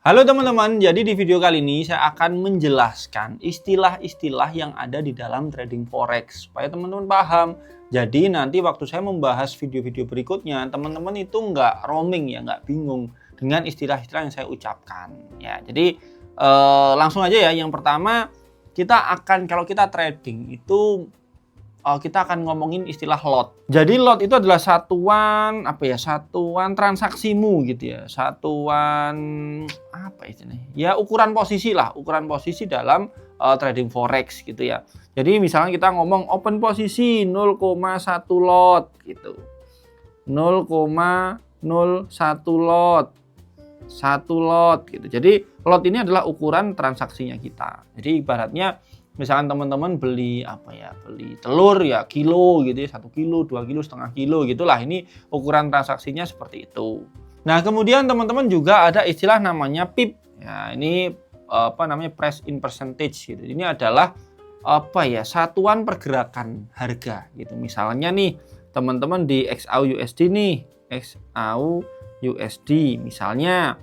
Halo teman-teman, jadi di video kali ini saya akan menjelaskan istilah-istilah yang ada di dalam trading forex supaya teman-teman paham. Jadi nanti waktu saya membahas video-video berikutnya, teman-teman itu nggak roaming ya, nggak bingung dengan istilah-istilah yang saya ucapkan. Ya, jadi langsung aja ya. Yang pertama kalau kita trading itu kita akan ngomongin istilah lot. Jadi lot itu adalah satuan satuan transaksimu gitu ya. Satuan istilahnya? Ya ukuran posisi lah, ukuran posisi dalam trading forex gitu ya. Jadi misalnya kita ngomong open posisi 0,1 lot gitu. 0,01 lot. 1 lot gitu. Jadi lot ini adalah ukuran transaksinya kita. Jadi ibaratnya misalkan teman-teman beli beli telur ya kilo gitu ya, 1 kilo, 2 kilo, setengah kilo gitulah, ini ukuran transaksinya seperti itu. Nah kemudian teman-teman juga ada istilah namanya PIP ya, ini price in percentage gitu. Ini adalah satuan pergerakan harga gitu. Misalnya nih teman-teman di XAU-USD nih, XAU-USD misalnya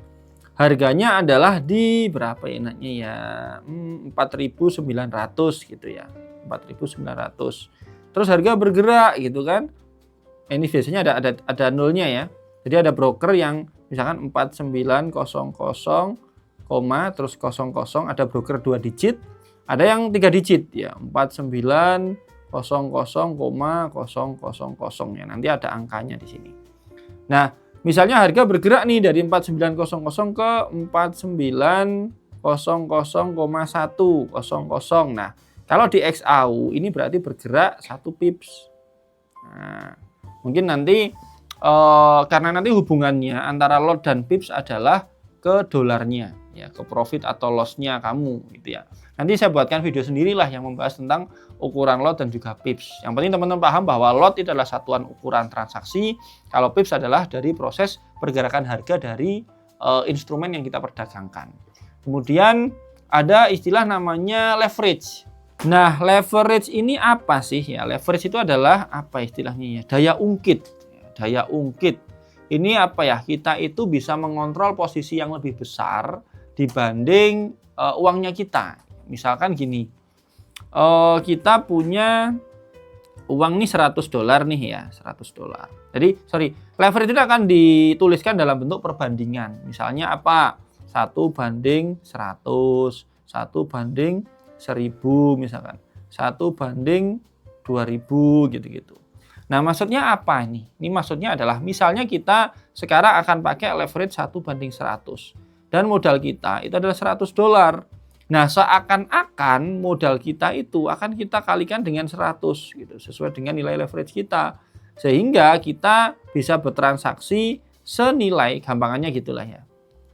harganya adalah di berapa ya enaknya ya, 4.900 gitu ya, 4.900. Terus harga bergerak gitu kan. Ini biasanya ada nolnya ya. Jadi ada broker yang misalkan 4900, terus 00, ada broker 2 digit, ada yang 3 digit ya, 4900,000 ya. Nanti ada angkanya di sini. Nah, misalnya harga bergerak nih dari 4900 ke 4900,100. Nah, kalau di XAU ini berarti bergerak 1 pips. Nah, mungkin nanti karena nanti hubungannya antara lot dan pips adalah ke dolarnya ya, ke profit atau loss-nya kamu gitu ya. Nanti saya buatkan video sendirilah yang membahas tentang ukuran lot dan juga pips. Yang penting teman-teman paham bahwa lot itu adalah satuan ukuran transaksi, kalau pips adalah dari proses pergerakan harga dari instrumen yang kita perdagangkan. Kemudian ada istilah namanya leverage. Nah, leverage ini apa sih ya? Leverage itu adalah istilahnya ya? Daya ungkit. Daya ungkit. Ini kita itu bisa mengontrol posisi yang lebih besar dibanding uangnya kita. Misalkan gini, kita punya uang nih $100 nih ya, $100. Jadi leverage itu akan dituliskan dalam bentuk perbandingan. Misalnya 1:100, 1:1000 misalkan, 1:2000 gitu-gitu. Nah, maksudnya apa ini? Ini maksudnya adalah misalnya kita sekarang akan pakai leverage 1:100 dan modal kita itu adalah $100. Nah, seakan-akan modal kita itu akan kita kalikan dengan 100 gitu, sesuai dengan nilai leverage kita. Sehingga kita bisa bertransaksi senilai, gampangannya gitulah ya,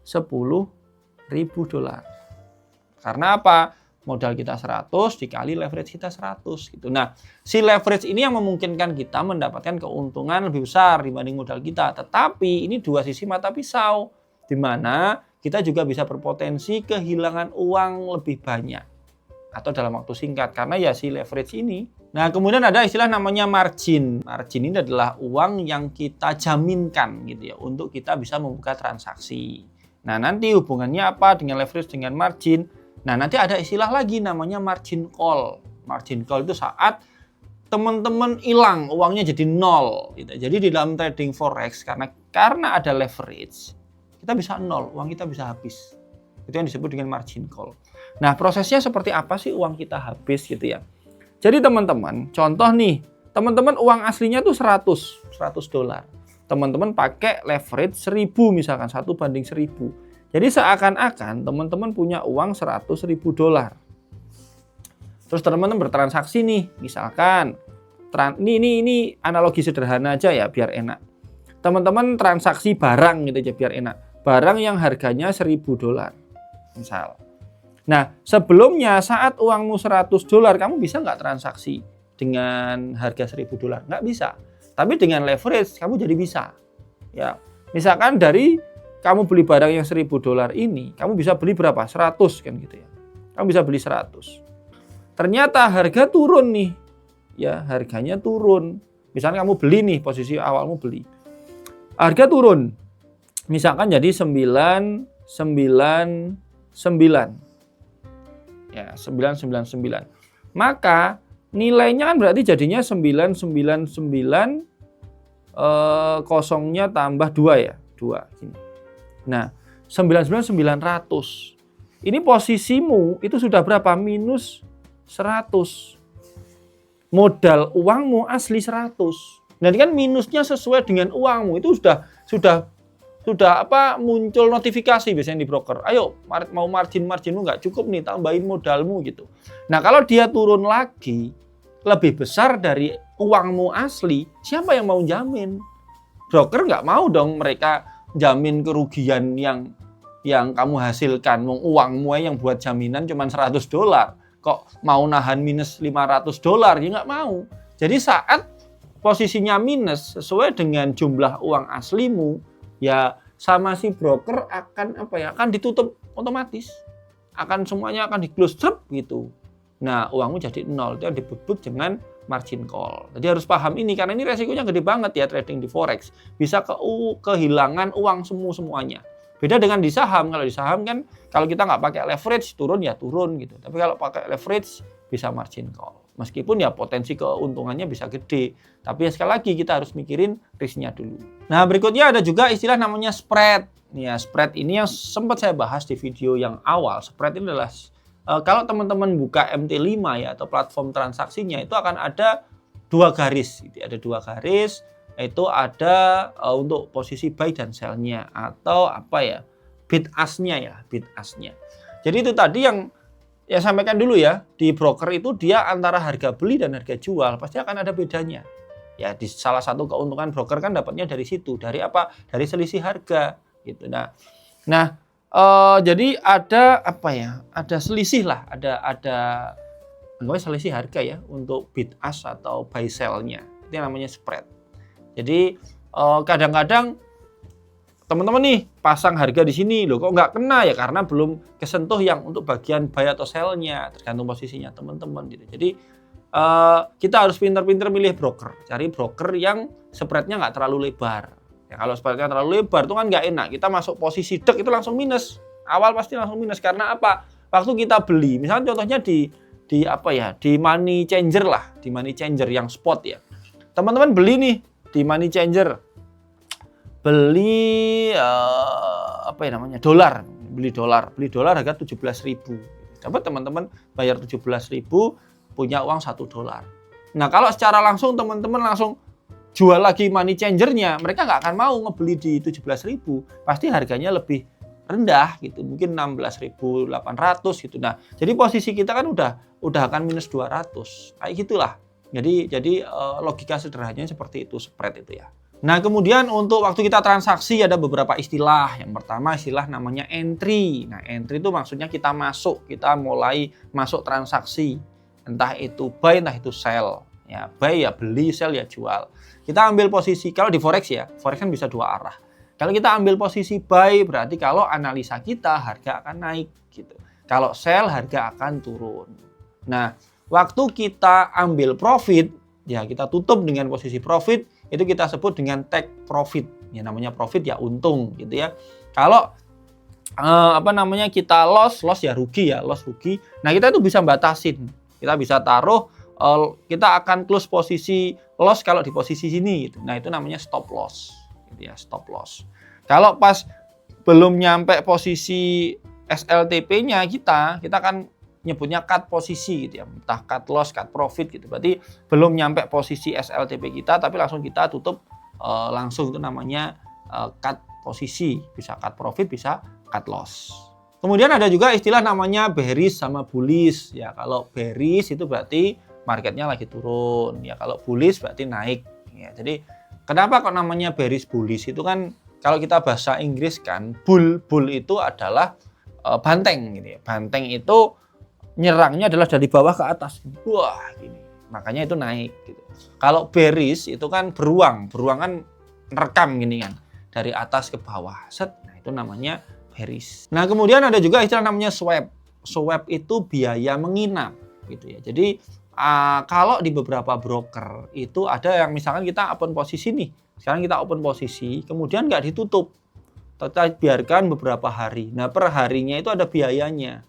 $10.000. Karena apa? Modal kita 100 dikali leverage kita 100 gitu. Nah, si leverage ini yang memungkinkan kita mendapatkan keuntungan lebih besar dibanding modal kita. Tetapi ini dua sisi mata pisau, di mana kita juga bisa berpotensi kehilangan uang lebih banyak atau dalam waktu singkat karena ya si leverage ini. Nah, kemudian ada istilah namanya margin. Margin ini adalah uang yang kita jaminkan gitu ya untuk kita bisa membuka transaksi. Nah, nanti hubungannya apa dengan leverage dengan margin? Nah, nanti ada istilah lagi namanya margin call. Margin call itu saat teman-teman hilang, uangnya jadi nol gitu. Jadi di dalam trading forex karena ada leverage, kita bisa nol, uang kita bisa habis. Itu yang disebut dengan margin call. Nah, prosesnya seperti apa sih uang kita habis gitu ya. Jadi teman-teman, contoh nih, teman-teman uang aslinya tuh $100. Teman-teman pakai leverage 1000 misalkan, 1:1000. Jadi seakan-akan teman-teman punya uang $100.000. Terus teman-teman bertransaksi nih, misalkan ini analogi sederhana aja ya biar enak. Teman-teman transaksi barang gitu aja biar enak. Barang yang harganya $1.000 misal. Nah, sebelumnya saat uangmu $100, kamu bisa nggak transaksi dengan harga $1.000? Nggak bisa. Tapi dengan leverage kamu jadi bisa. Ya, misalkan dari kamu beli barang yang $1.000 ini, kamu bisa beli berapa? 100 kan gitu ya. Kamu bisa beli 100. Ternyata harga turun nih. Ya, harganya turun. Misalnya kamu beli nih, posisi awalmu beli. Harga turun. Misalkan jadi 9 Ya, 999. Maka nilainya kan berarti jadinya 999 kosongnya tambah 2 ya. 2 gini. Nah, 99900. Ini posisimu itu sudah berapa? Minus 100. Modal uangmu asli 100. Nah, ini kan minusnya sesuai dengan uangmu. Itu sudah muncul notifikasi biasanya di broker. Ayo, mau marginmu nggak cukup nih, tambahin modalmu gitu. Nah, kalau dia turun lagi lebih besar dari uangmu asli, siapa yang mau jamin? Broker nggak mau dong mereka jamin kerugian yang kamu hasilkan. Uangmu yang buat jaminan cuma $100. Kok mau nahan minus $500? Ya nggak mau. Jadi saat posisinya minus sesuai dengan jumlah uang aslimu, ya sama si broker akan ditutup otomatis. Semuanya akan di-close gitu. Nah, uangmu jadi 0. Itu yang disebut dengan margin call. Jadi harus paham ini karena ini resikonya gede banget ya trading di forex. Bisa kehilangan uang semuanya. Beda dengan di saham. Kalau di saham kan kalau kita nggak pakai leverage turun ya turun gitu. Tapi kalau pakai leverage bisa margin call. Meskipun ya potensi keuntungannya bisa gede. Tapi ya sekali lagi kita harus mikirin risknya dulu. Nah, berikutnya ada juga istilah namanya spread. Ya, spread ini yang sempat saya bahas di video yang awal. Spread ini adalah kalau teman-teman buka MT5 ya atau platform transaksinya itu akan ada 2 garis. Ada 2 garis. Itu ada untuk posisi buy dan sell-nya atau bid ask-nya ya, bid ask-nya. Jadi itu tadi yang sampaikan dulu ya, di broker itu dia antara harga beli dan harga jual pasti akan ada bedanya. Ya, di salah satu keuntungan broker kan dapatnya dari situ, dari Dari selisih harga gitu. Nah, jadi ada ada selisih lah, ada selisih harga ya untuk bid ask atau buy sell-nya. Itu yang namanya spread. Jadi kadang-kadang teman-teman nih pasang harga di sini loh, kok nggak kena ya karena belum kesentuh yang untuk bagian buy atau sell-nya, tergantung posisinya teman-teman gitu. Jadi kita harus pintar-pintar milih broker, cari broker yang spreadnya nggak terlalu lebar. Ya, kalau spreadnya terlalu lebar itu kan nggak enak. Kita masuk posisi dek itu langsung minus. Awal pasti langsung minus karena apa? Waktu kita beli, misalnya contohnya di money changer lah, di money changer yang spot ya. Teman-teman beli nih di money changer, beli dolar, beli dolar harga 17.000. Dapat teman-teman bayar 17.000, punya uang $1. Nah, kalau secara langsung teman-teman langsung jual lagi money changer-nya, mereka nggak akan mau ngebeli di 17.000, pasti harganya lebih rendah gitu, mungkin 16.800 gitu. Nah, jadi posisi kita kan udah akan minus 200, kayak gitulah. Jadi logika sederhananya seperti itu, spread itu ya. Nah, kemudian untuk waktu kita transaksi ada beberapa istilah. Yang pertama istilah namanya entry. Nah, entry itu maksudnya kita mulai masuk transaksi. Entah itu buy, entah itu sell. Ya, buy ya beli, sell ya jual. Kita ambil posisi, kalau di forex ya, forex kan bisa 2 arah. Kalau kita ambil posisi buy, berarti kalau analisa kita harga akan naik gitu. Kalau sell harga akan turun. Nah, waktu kita ambil profit, ya kita tutup dengan posisi profit, itu kita sebut dengan take profit. Ya namanya profit ya untung gitu ya. Kalau kita loss ya rugi ya, loss rugi. Nah, kita itu bisa batasin. Kita bisa taruh kita akan close posisi loss kalau di posisi sini gitu. Nah, itu namanya stop loss gitu ya, stop loss. Kalau pas belum nyampe posisi SLTP-nya kita akan nyebutnya cut posisi gitu ya. Entah cut loss, cut profit gitu. Berarti belum nyampe posisi SLTP kita tapi langsung kita tutup langsung, itu namanya cut posisi. Bisa cut profit, bisa cut loss. Kemudian ada juga istilah namanya bearish sama bullish. Ya, kalau bearish itu berarti marketnya lagi turun. Ya, kalau bullish berarti naik. Ya, jadi kenapa kok namanya bearish bullish? Itu kan kalau kita bahasa Inggris kan bull itu adalah banteng gitu ya. Banteng itu nyerangnya adalah dari bawah ke atas. Wah, gini. Makanya itu naik gitu. Kalau bearish itu kan beruang kan nerekam gini kan dari atas ke bawah. Set. Nah, itu namanya bearish. Nah, kemudian ada juga istilah namanya swap. Swap itu biaya menginap gitu ya. Jadi kalau di beberapa broker itu ada yang misalkan kita open posisi nih. Sekarang kita open posisi, kemudian nggak ditutup. kita biarkan beberapa hari. Nah, per harinya itu ada biayanya.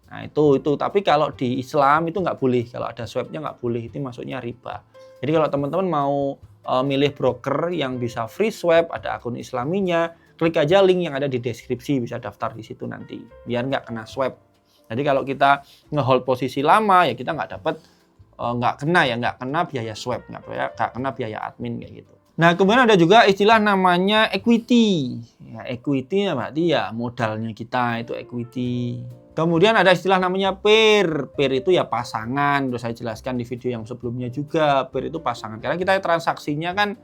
Nah, itu. Tapi kalau di Islam itu nggak boleh. Kalau ada swabnya nggak boleh. Itu masuknya riba. Jadi kalau teman-teman mau milih broker yang bisa free swab, ada akun Islaminya, klik aja link yang ada di deskripsi, bisa daftar di situ nanti. Biar nggak kena swab. Jadi kalau kita ngehold posisi lama, ya kita nggak kena biaya swab, nggak kena biaya admin kayak gitu. Nah, kemudian ada juga istilah namanya equity. Ya, equity berarti ya modalnya kita itu equity. Kemudian ada istilah namanya pair. Pair itu ya pasangan. Udah saya jelaskan di video yang sebelumnya juga. Pair itu pasangan. Karena kita transaksinya kan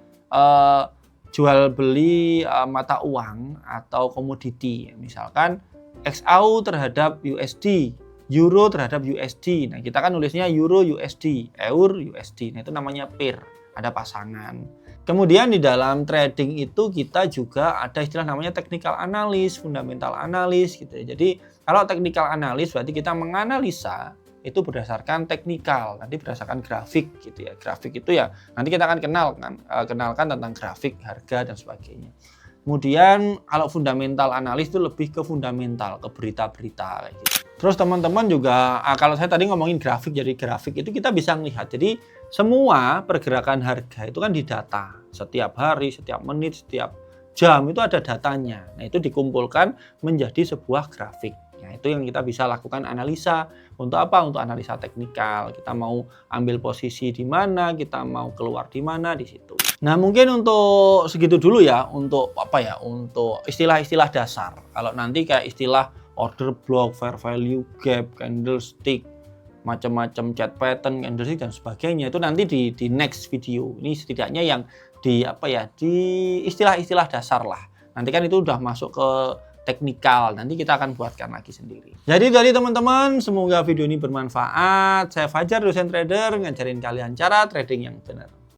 jual beli mata uang atau komoditi. Misalkan XAU terhadap USD, Euro terhadap USD. Nah, kita kan nulisnya Euro USD, Eur USD. Nah, itu namanya pair. Ada pasangan. Kemudian di dalam trading itu kita juga ada istilah namanya technical analysis, fundamental analysis gitu ya. Jadi kalau technical analysis berarti kita menganalisa itu berdasarkan teknikal, nanti berdasarkan grafik gitu ya. Grafik itu ya nanti kita akan kenalkan tentang grafik, harga dan sebagainya. Kemudian kalau fundamental analysis itu lebih ke fundamental, ke berita-berita kayak gitu. Terus teman-teman juga kalau saya tadi ngomongin grafik, jadi grafik itu kita bisa melihat. Jadi semua pergerakan harga itu kan didata. Setiap hari, setiap menit, setiap jam itu ada datanya. Nah, itu dikumpulkan menjadi sebuah grafik. Nah, itu yang kita bisa lakukan analisa. Untuk apa? Untuk analisa teknikal. Kita mau ambil posisi di mana, kita mau keluar di mana, di situ. Nah, mungkin untuk segitu dulu ya, untuk untuk istilah-istilah dasar. Kalau nanti kayak istilah order block, fair value gap, candlestick, macam-macam chart pattern, candlestick dan sebagainya itu nanti di next video. Ini setidaknya yang di istilah-istilah dasar lah. Nanti kan itu udah masuk ke teknikal, nanti kita akan buatkan lagi sendiri. Jadi tadi teman-teman, semoga video ini bermanfaat. Saya Fajar, dosen trader, ngajarin kalian cara trading yang benar.